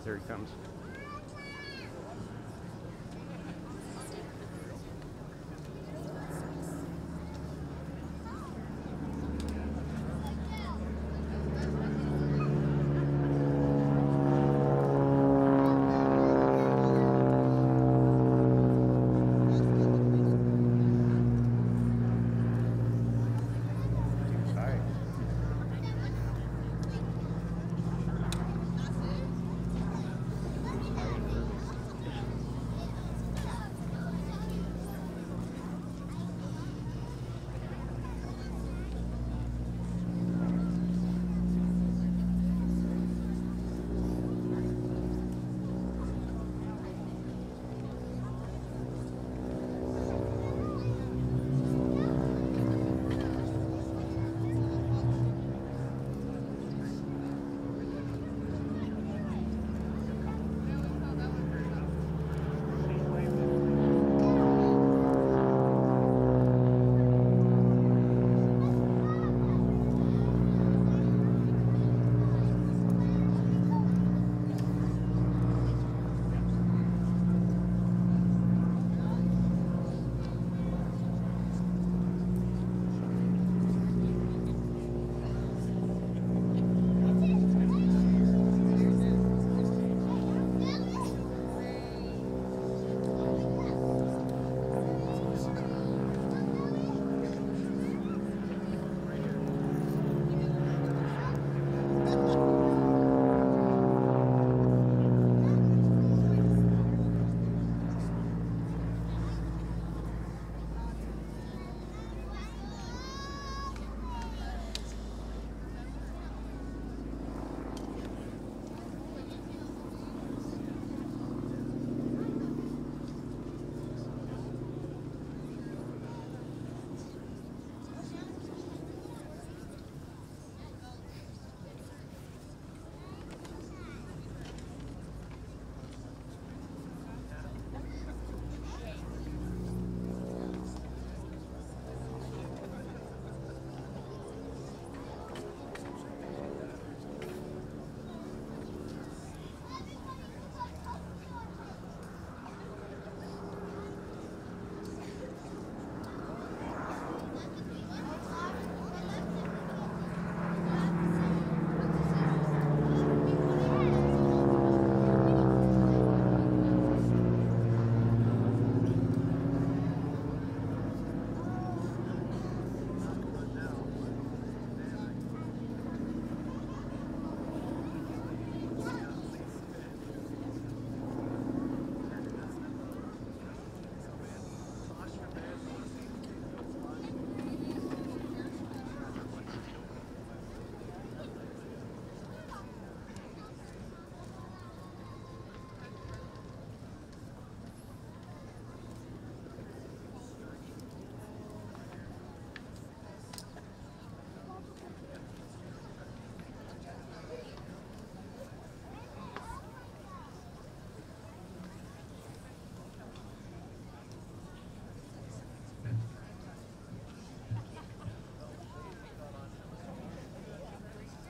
There he comes.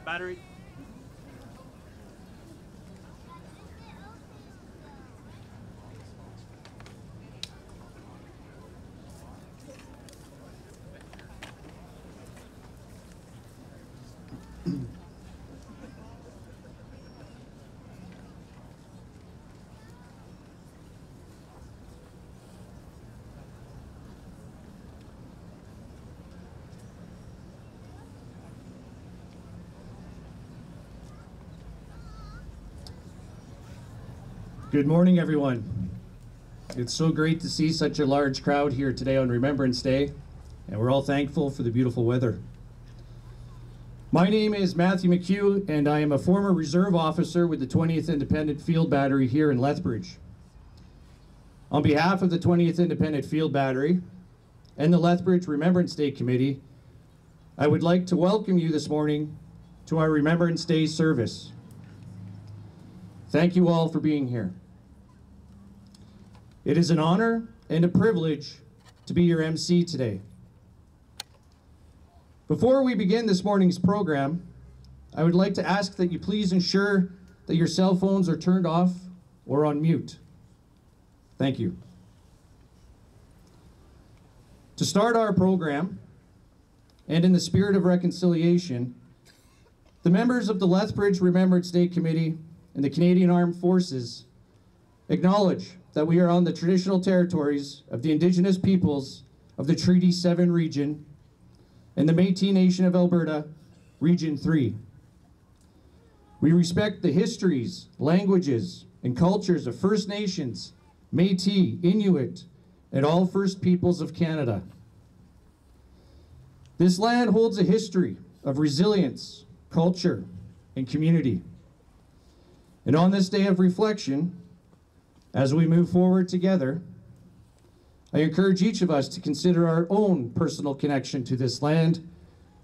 Battery. Good morning, everyone. It's so great to see such a large crowd here today on Remembrance Day, and we're all thankful for the beautiful weather. My name is Matthew McHugh, and I am a former reserve officer with the 20th Independent Field Battery here in Lethbridge. On behalf of the 20th Independent Field Battery and the Lethbridge Remembrance Day Committee, I would like to welcome you this morning to our Remembrance Day service. Thank you all for being here. It is an honor and a privilege to be your MC today. Before we begin this morning's program, I would like to ask that you please ensure that your cell phones are turned off or on mute. Thank you. To start our program, and in the spirit of reconciliation, the members of the Lethbridge Remembrance Day Committee and the Canadian Armed Forces acknowledge that we are on the traditional territories of the Indigenous peoples of the Treaty 7 region and the Métis Nation of Alberta, Region 3. We respect the histories, languages, and cultures of First Nations, Métis, Inuit, and all First Peoples of Canada. This land holds a history of resilience, culture, and community. And on this day of reflection, as we move forward together, I encourage each of us to consider our own personal connection to this land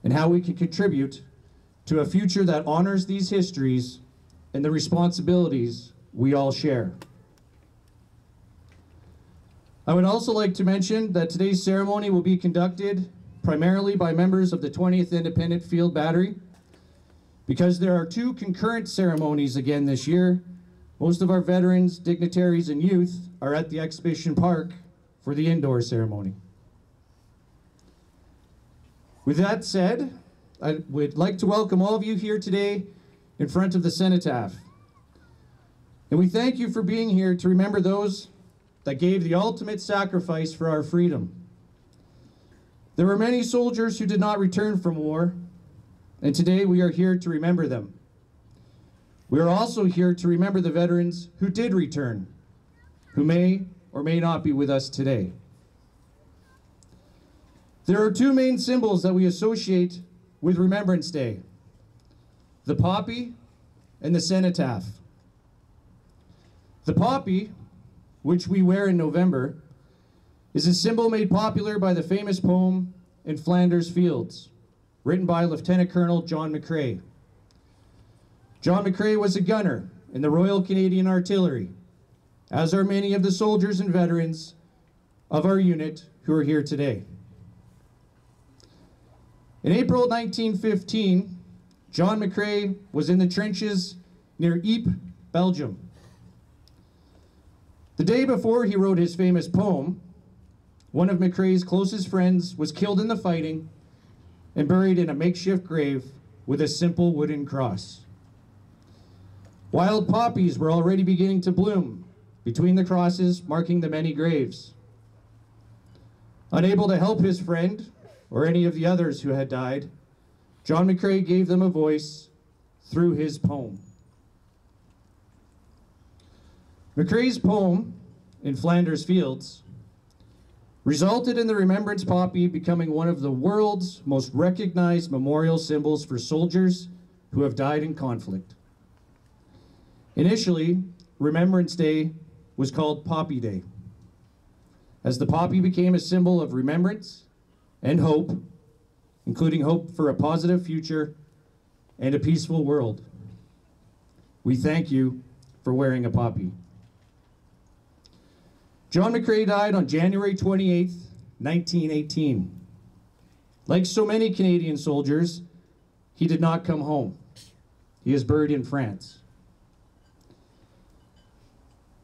and how we can contribute to a future that honors these histories and the responsibilities we all share. I would also like to mention that today's ceremony will be conducted primarily by members of the 20th Independent Field Battery. Because there are 2 concurrent ceremonies again this year, most of our veterans, dignitaries, and youth are at the Exhibition Park for the indoor ceremony. With that said, I would like to welcome all of you here today in front of the cenotaph. And we thank you for being here to remember those that gave the ultimate sacrifice for our freedom. There were many soldiers who did not return from war, and today we are here to remember them. We are also here to remember the veterans who did return, who may or may not be with us today. There are 2 main symbols that we associate with Remembrance Day: the poppy and the cenotaph. The poppy, which we wear in November, is a symbol made popular by the famous poem In Flanders Fields, written by Lieutenant Colonel John McCrae. John McCrae was a gunner in the Royal Canadian Artillery, as are many of the soldiers and veterans of our unit who are here today. In April 1915, John McCrae was in the trenches near Ypres, Belgium. The day before he wrote his famous poem, one of McCrae's closest friends was killed in the fighting and buried in a makeshift grave with a simple wooden cross. Wild poppies were already beginning to bloom between the crosses marking the many graves. Unable to help his friend or any of the others who had died, John McCrae gave them a voice through his poem. McCrae's poem, In Flanders Fields, resulted in the Remembrance Poppy becoming one of the world's most recognized memorial symbols for soldiers who have died in conflict. Initially, Remembrance Day was called Poppy Day, as the poppy became a symbol of remembrance and hope, including hope for a positive future and a peaceful world. We thank you for wearing a poppy. John McCrae died on January 28, 1918. Like so many Canadian soldiers, he did not come home. He is buried in France.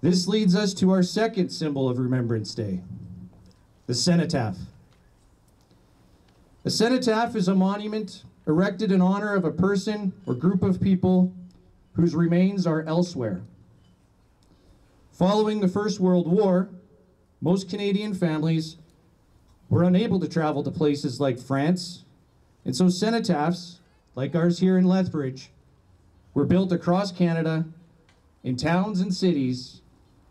This leads us to our second symbol of Remembrance Day, the cenotaph. A cenotaph is a monument erected in honor of a person or group of people whose remains are elsewhere. Following the First World War, most Canadian families were unable to travel to places like France, and so cenotaphs, like ours here in Lethbridge, were built across Canada in towns and cities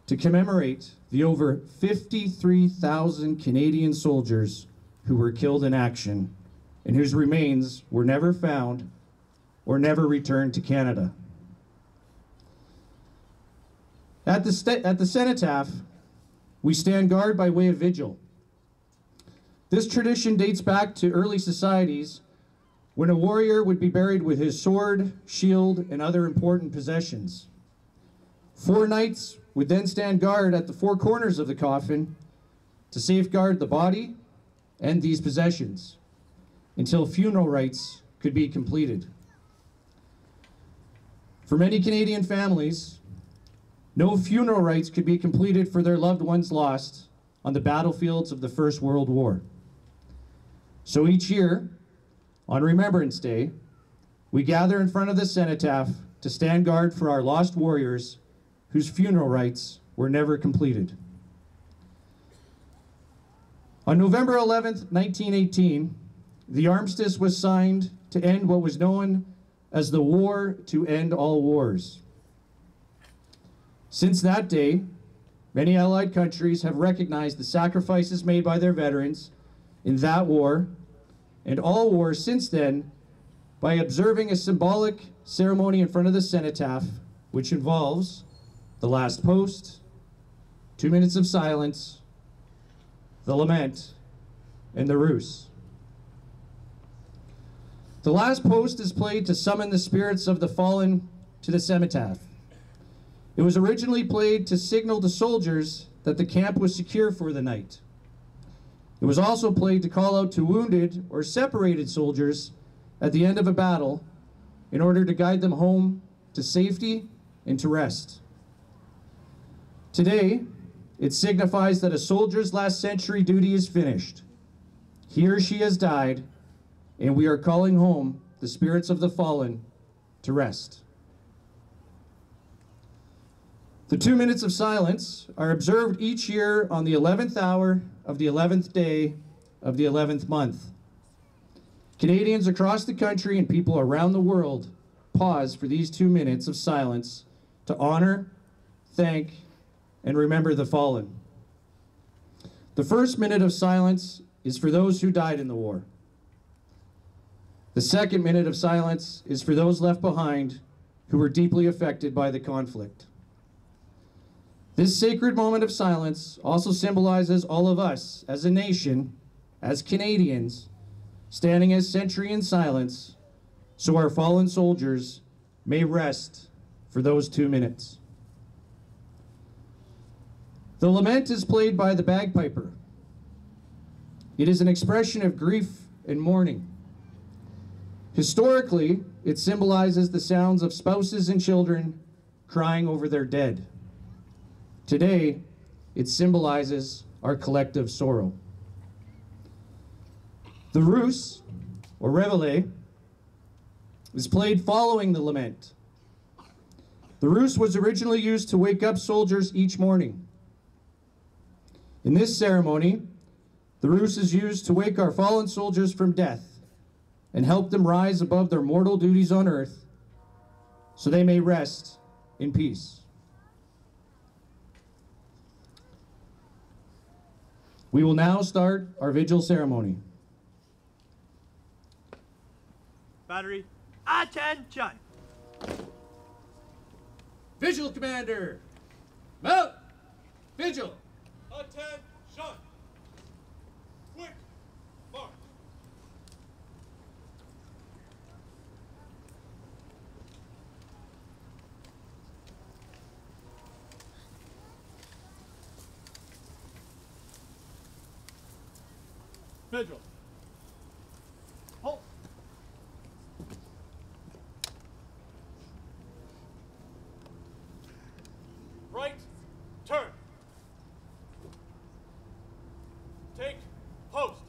to commemorate the over 53,000 Canadian soldiers who were killed in action and whose remains were never found or never returned to Canada. At the cenotaph, we stand guard by way of vigil. This tradition dates back to early societies when a warrior would be buried with his sword, shield, and other important possessions. 4 knights would then stand guard at the 4 corners of the coffin to safeguard the body and these possessions until funeral rites could be completed. For many Canadian families, no funeral rites could be completed for their loved ones lost on the battlefields of the First World War. So each year, on Remembrance Day, we gather in front of the cenotaph to stand guard for our lost warriors whose funeral rites were never completed. On November 11th, 1918, the armistice was signed to end what was known as the War to End All Wars. Since that day, many Allied countries have recognized the sacrifices made by their veterans in that war and all wars since then by observing a symbolic ceremony in front of the cenotaph, which involves the last post, 2 minutes of silence, the lament, and the ruse. The last post is played to summon the spirits of the fallen to the cenotaph. It was originally played to signal to soldiers that the camp was secure for the night. It was also played to call out to wounded or separated soldiers at the end of a battle in order to guide them home to safety and to rest. Today, it signifies that a soldier's last century duty is finished. He or she has died, and we are calling home the spirits of the fallen to rest. The 2 minutes of silence are observed each year on the 11th hour of the 11th day of the 11th month. Canadians across the country and people around the world pause for these 2 minutes of silence to honor, thank, and remember the fallen. The first minute of silence is for those who died in the war. The second minute of silence is for those left behind who were deeply affected by the conflict. This sacred moment of silence also symbolizes all of us as a nation, as Canadians, standing as sentry in silence so our fallen soldiers may rest for those 2 minutes. The lament is played by the bagpiper. It is an expression of grief and mourning. Historically, it symbolizes the sounds of spouses and children crying over their dead. Today, it symbolizes our collective sorrow. The ruse, or reveille, is played following the lament. The ruse was originally used to wake up soldiers each morning. In this ceremony, the ruse is used to wake our fallen soldiers from death and help them rise above their mortal duties on earth so they may rest in peace. We will now start our vigil ceremony. Battery, attention! Vigil commander, mount! Vigil! Attention! Quick march! Vigil. Halt. Right turn. Take post.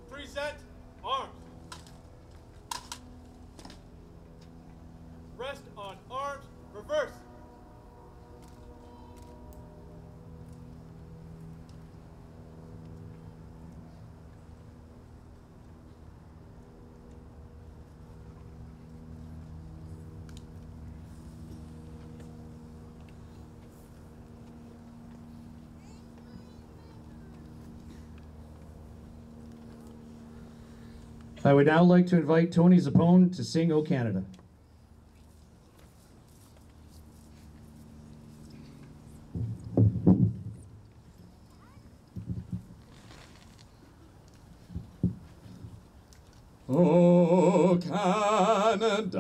Present arms. Rest on arms, reverse. I would now like to invite Tony Zappone to sing O Canada. O Canada,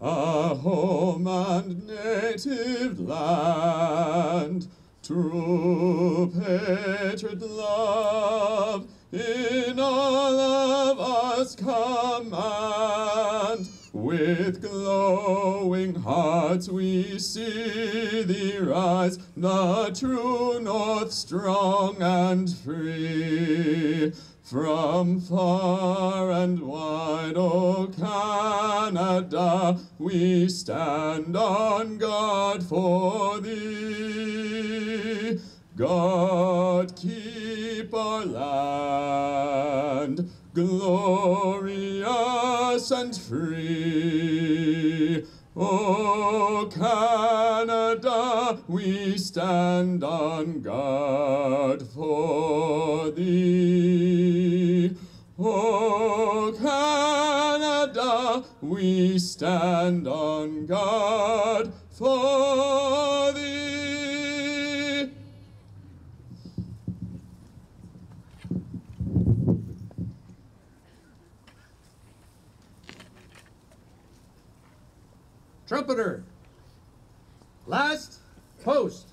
a home and native land, true to patriot love in all of us command. With glowing hearts we see thee rise, the true North strong and free. From far and wide, O Canada, we stand on guard for thee. God keep our land glorious and free. O Canada, we stand on guard for thee. O Canada, we stand on guard for thee. Trumpeter, last post.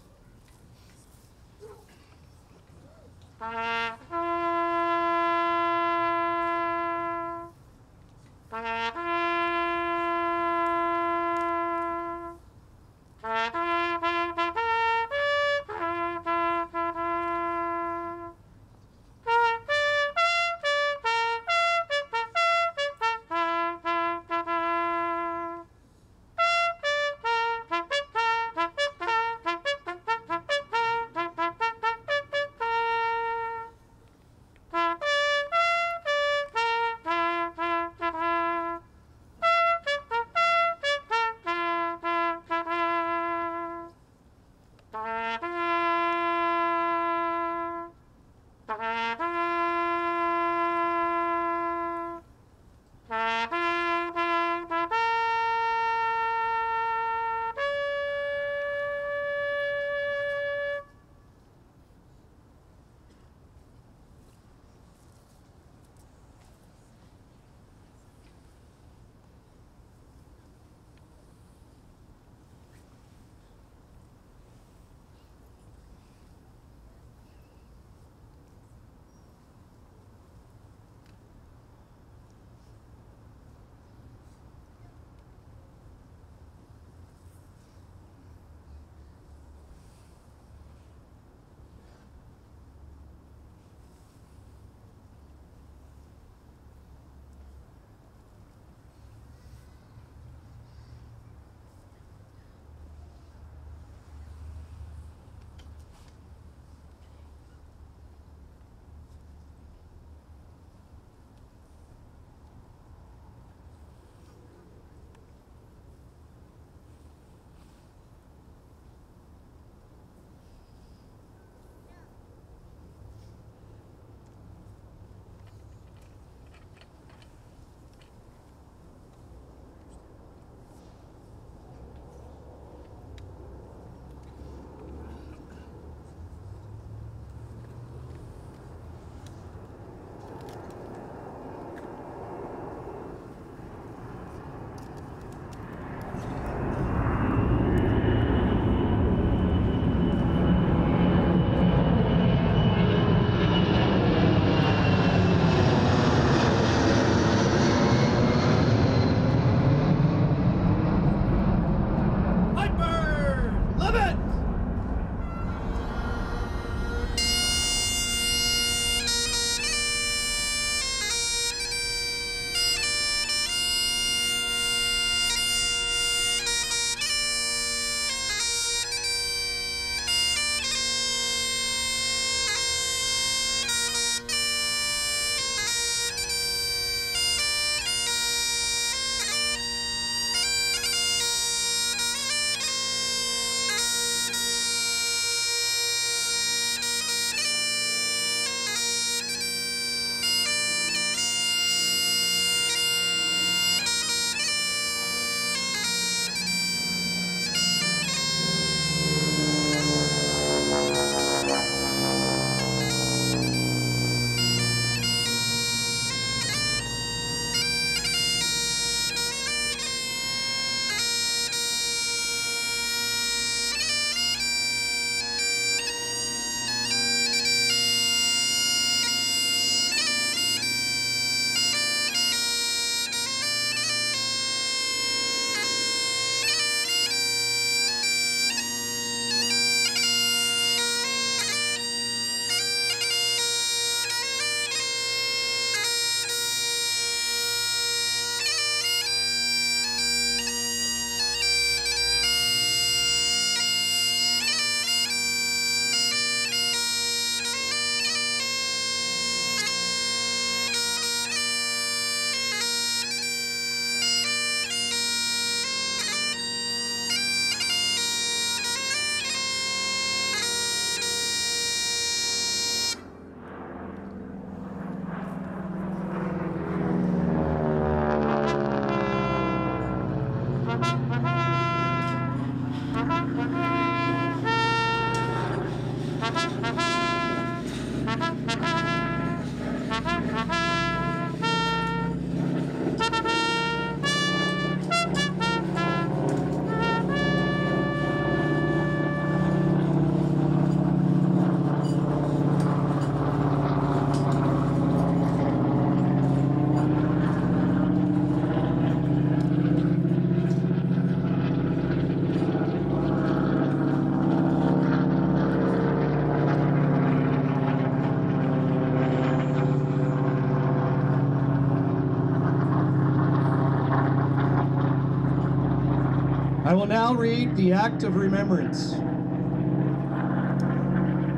I will now read the Act of Remembrance.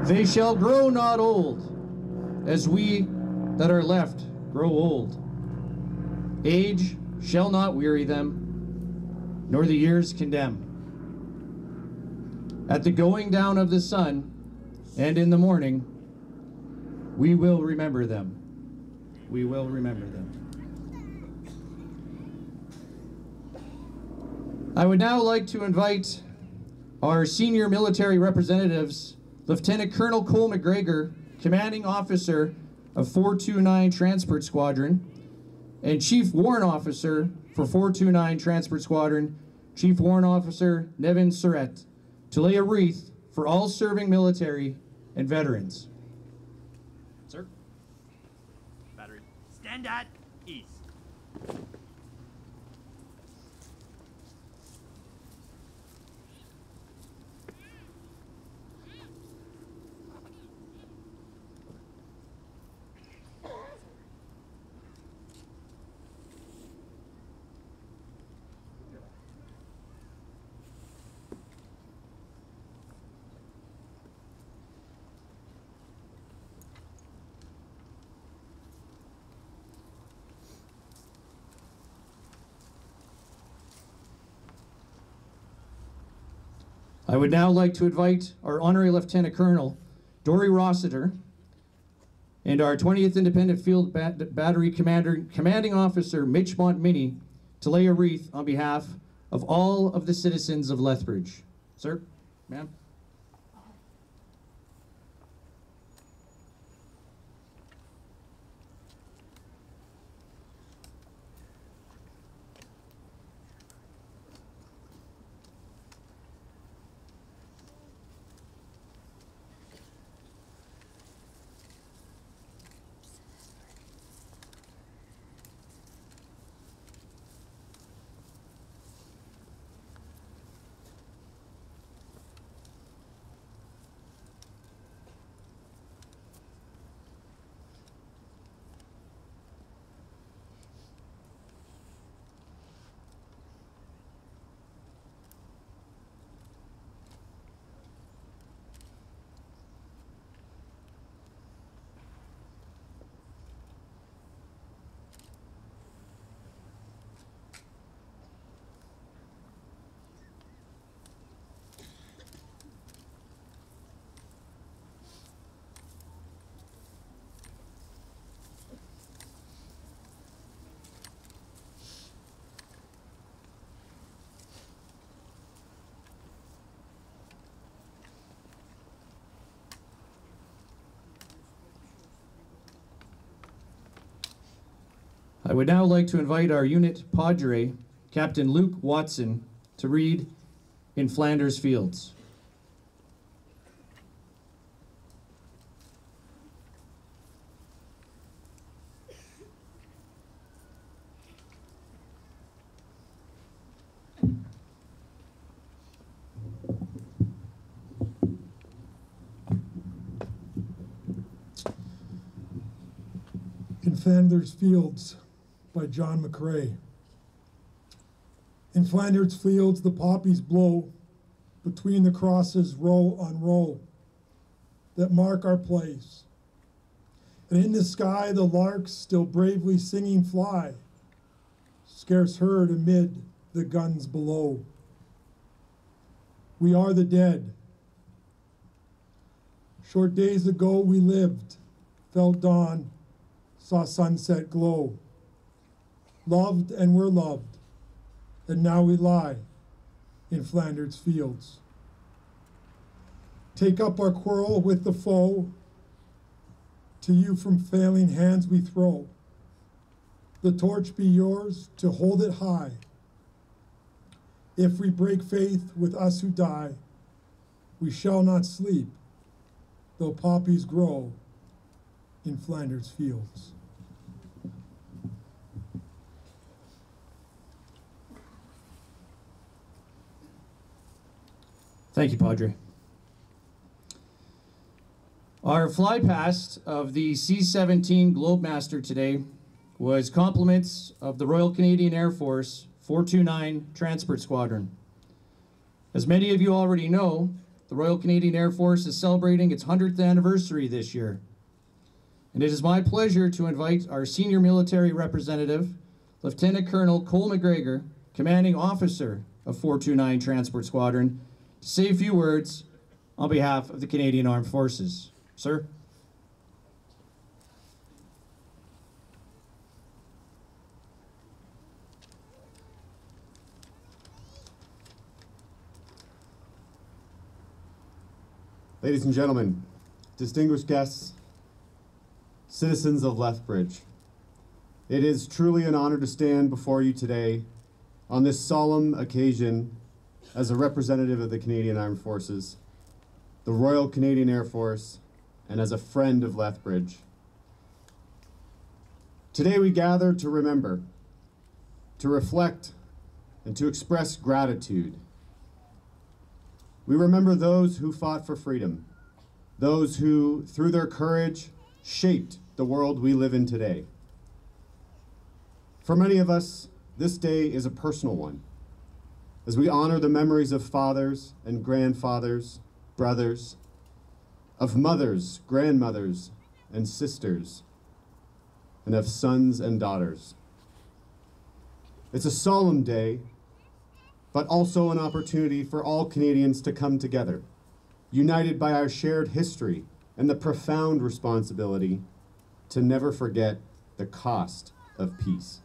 They shall grow not old, as we that are left grow old. Age shall not weary them, nor the years condemn. At the going down of the sun, and in the morning, we will remember them. We will remember them. I would now like to invite our senior military representatives, Lieutenant Colonel Cole McGregor, Commanding Officer of 429 Transport Squadron, and Chief Warrant Officer for 429 Transport Squadron, Chief Warrant Officer Nevin Surratt, to lay a wreath for all serving military and veterans. Sir? Battery. Stand at ease. I would now like to invite our Honorary Lieutenant Colonel Dory Rossiter and our 20th Independent Field Battery Commanding Officer Mitch Montminy to lay a wreath on behalf of all of the citizens of Lethbridge. Sir, ma'am. I would now like to invite our unit Padre, Captain Luke Watson, to read In Flanders Fields. In Flanders Fields by John McCrae. In Flanders Fields the poppies blow between the crosses row on row that mark our place. And in the sky the larks still bravely singing fly, scarce heard amid the guns below. We are the dead. Short days ago we lived, felt dawn, saw sunset glow, loved and were loved, and now we lie in Flanders fields. Take up our quarrel with the foe, to you from failing hands we throw. The torch be yours to hold it high. If we break faith with us who die, we shall not sleep, though poppies grow in Flanders fields. Thank you, Padre. Our fly past of the C-17 Globemaster today was compliments of the Royal Canadian Air Force 429 Transport Squadron. As many of you already know, the Royal Canadian Air Force is celebrating its 100th anniversary this year. And it is my pleasure to invite our senior military representative, Lieutenant Colonel Cole McGregor, commanding officer of 429 Transport Squadron, to say a few words on behalf of the Canadian Armed Forces. Sir? Ladies and gentlemen, distinguished guests, citizens of Lethbridge, it is truly an honor to stand before you today on this solemn occasion as a representative of the Canadian Armed Forces, the Royal Canadian Air Force, and as a friend of Lethbridge. Today we gather to remember, to reflect, and to express gratitude. We remember those who fought for freedom, those who, through their courage, shaped the world we live in today. For many of us, this day is a personal one, as we honor the memories of fathers and grandfathers, brothers, of mothers, grandmothers, and sisters, and of sons and daughters. It's a solemn day, but also an opportunity for all Canadians to come together, united by our shared history and the profound responsibility to never forget the cost of peace.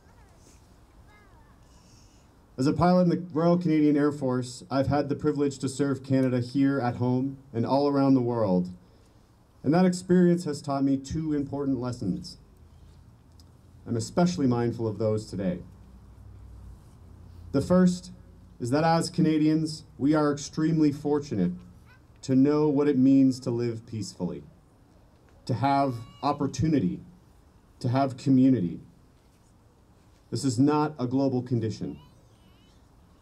As a pilot in the Royal Canadian Air Force, I've had the privilege to serve Canada here at home and all around the world. And that experience has taught me two important lessons. I'm especially mindful of those today. The first is that as Canadians, we are extremely fortunate to know what it means to live peacefully, to have opportunity, to have community. This is not a global condition.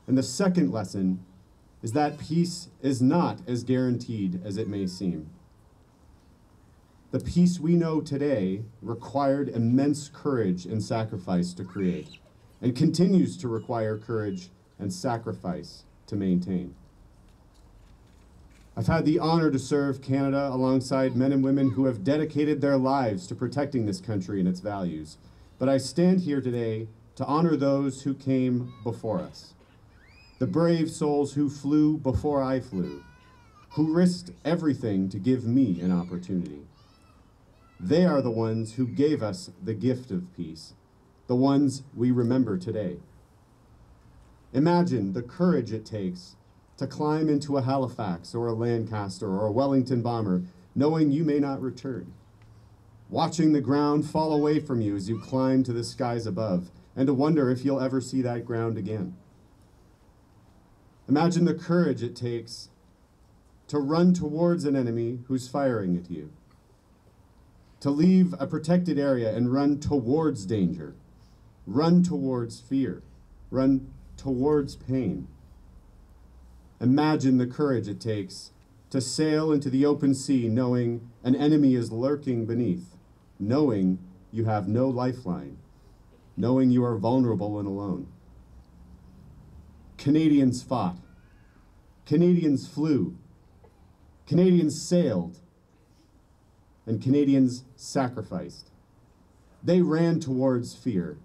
And the second lesson is that peace is not as guaranteed as it may seem. The peace we know today required immense courage and sacrifice to create, and continues to require courage and sacrifice to maintain. I've had the honor to serve Canada alongside men and women who have dedicated their lives to protecting this country and its values. But I stand here today to honor those who came before us. The brave souls who flew before I flew, who risked everything to give me an opportunity. They are the ones who gave us the gift of peace, the ones we remember today. Imagine the courage it takes to climb into a Halifax or a Lancaster or a Wellington bomber, knowing you may not return. Watching the ground fall away from you as you climb to the skies above, and to wonder if you'll ever see that ground again. Imagine the courage it takes to run towards an enemy who's firing at you, to leave a protected area and run towards danger, run towards fear, run towards pain. Imagine the courage it takes to sail into the open sea knowing an enemy is lurking beneath, knowing you have no lifeline, knowing you are vulnerable and alone. Canadians fought. Canadians flew. Canadians sailed. And Canadians sacrificed. They ran towards fear,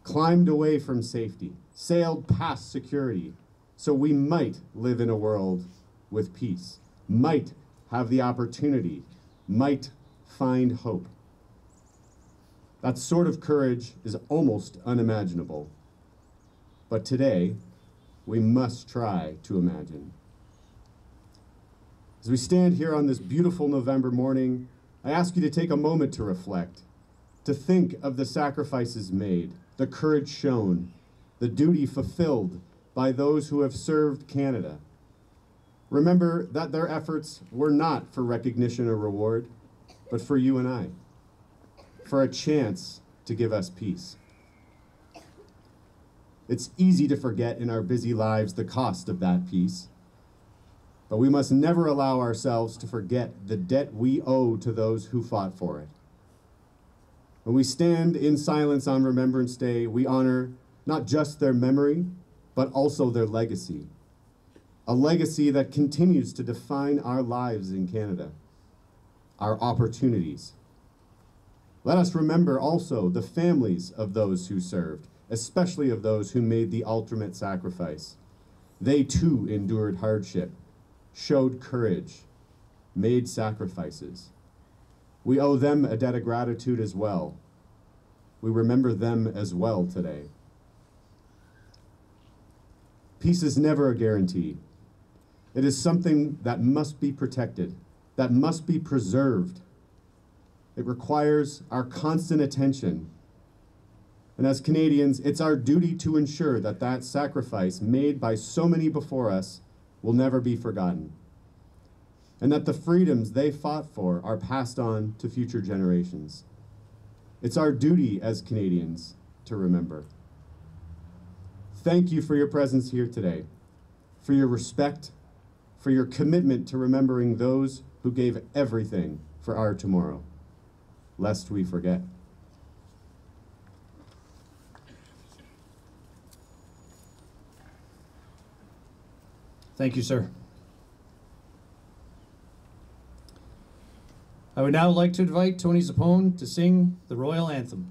climbed away from safety, sailed past security, so we might live in a world with peace, might have the opportunity, might find hope. That sort of courage is almost unimaginable. but today we must try to imagine. As we stand here on this beautiful November morning, I ask you to take a moment to reflect, to think of the sacrifices made, the courage shown, the duty fulfilled by those who have served Canada. Remember that their efforts were not for recognition or reward, but for you and I, for a chance to give us peace. It's easy to forget in our busy lives the cost of that peace, but we must never allow ourselves to forget the debt we owe to those who fought for it. When we stand in silence on Remembrance Day, we honor not just their memory, but also their legacy. A legacy that continues to define our lives in Canada, our opportunities. Let us remember also the families of those who served, especially of those who made the ultimate sacrifice. They too endured hardship, showed courage, made sacrifices. We owe them a debt of gratitude as well. We remember them as well today. Peace is never a guarantee. It is something that must be protected, that must be preserved. It requires our constant attention. And as Canadians, it's our duty to ensure that that sacrifice made by so many before us will never be forgotten, and that the freedoms they fought for are passed on to future generations. It's our duty as Canadians to remember. Thank you for your presence here today, for your respect, for your commitment to remembering those who gave everything for our tomorrow, lest we forget. Thank you, sir. I would now like to invite Tony Zappone to sing the Royal Anthem,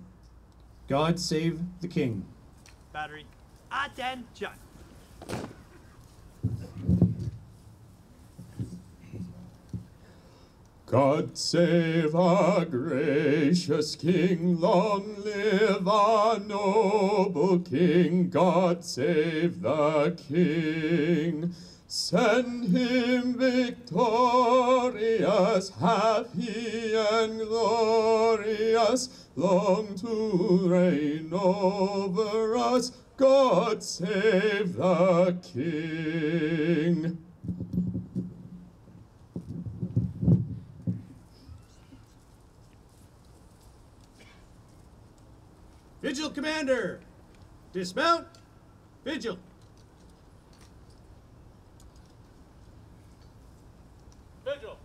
God Save the King. Battery. Attention. God save our gracious King, long live our noble King. God save the King. Send him victorious, happy and glorious, long to reign over us. God save the King. Vigil Commander, dismount, vigil. Vigil.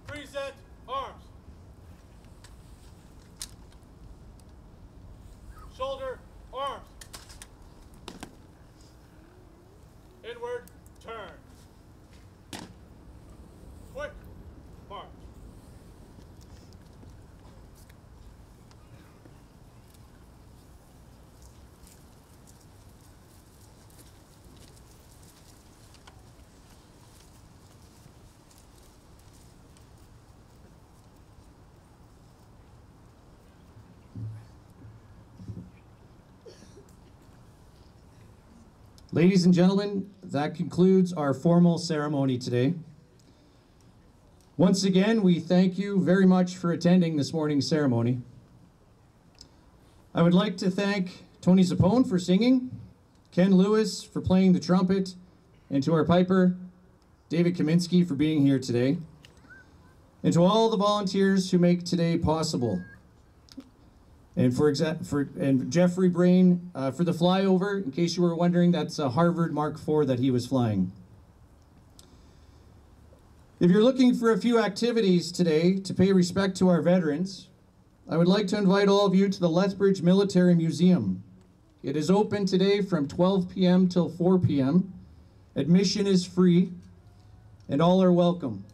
Present arms. Shoulder arms. Inward turn. Quick march. Ladies and gentlemen, that concludes our formal ceremony today. Once again, we thank you very much for attending this morning's ceremony. I would like to thank Tony Zappone for singing, Ken Lewis for playing the trumpet, and to our piper, David Kaminsky, for being here today, and to all the volunteers who make today possible. And and Jeffrey Brain for the flyover. In case you were wondering, that's a Harvard Mark IV that he was flying. If you're looking for a few activities today to pay respect to our veterans, I would like to invite all of you to the Lethbridge Military Museum. It is open today from 12 p.m. till 4 p.m. Admission is free, and all are welcome.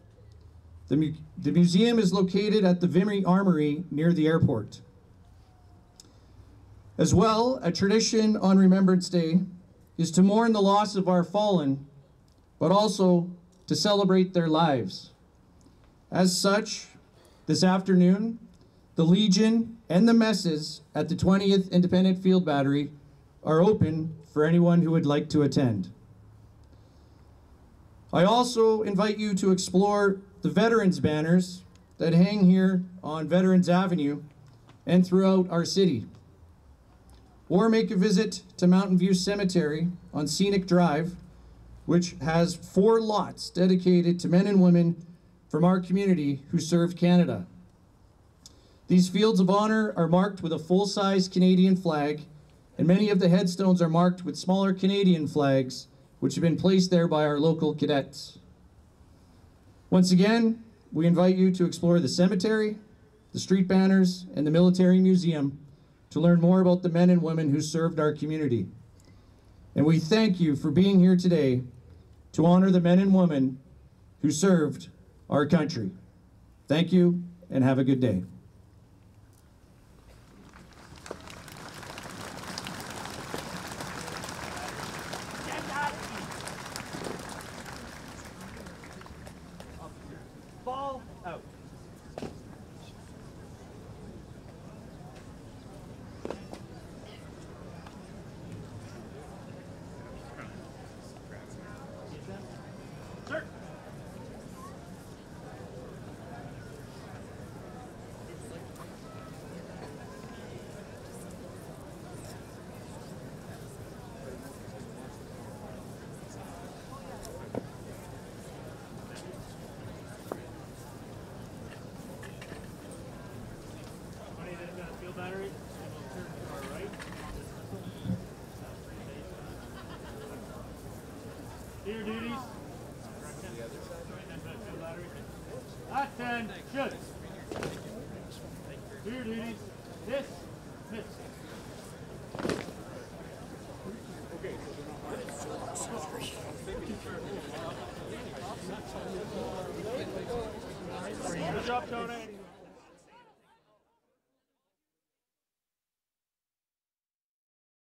The museum is located at the Vimy Armory near the airport. As well, a tradition on Remembrance Day is to mourn the loss of our fallen, but also to celebrate their lives. As such, this afternoon, the Legion and the messes at the 20th Independent Field Battery are open for anyone who would like to attend. I also invite you to explore the veterans banners that hang here on Veterans Avenue and throughout our city. Or make a visit to Mountain View Cemetery on Scenic Drive, which has 4 lots dedicated to men and women from our community who served Canada. These fields of honor are marked with a full-size Canadian flag, and many of the headstones are marked with smaller Canadian flags, which have been placed there by our local cadets. Once again, we invite you to explore the cemetery, the street banners, and the military museum to learn more about the men and women who served our community. And we thank you for being here today to honor the men and women who served our country. Thank you, and have a good day. Ball out. Sir. Field battery. All right. Do your duties. Attention. Do your duties. Dismiss. Good job, Tony.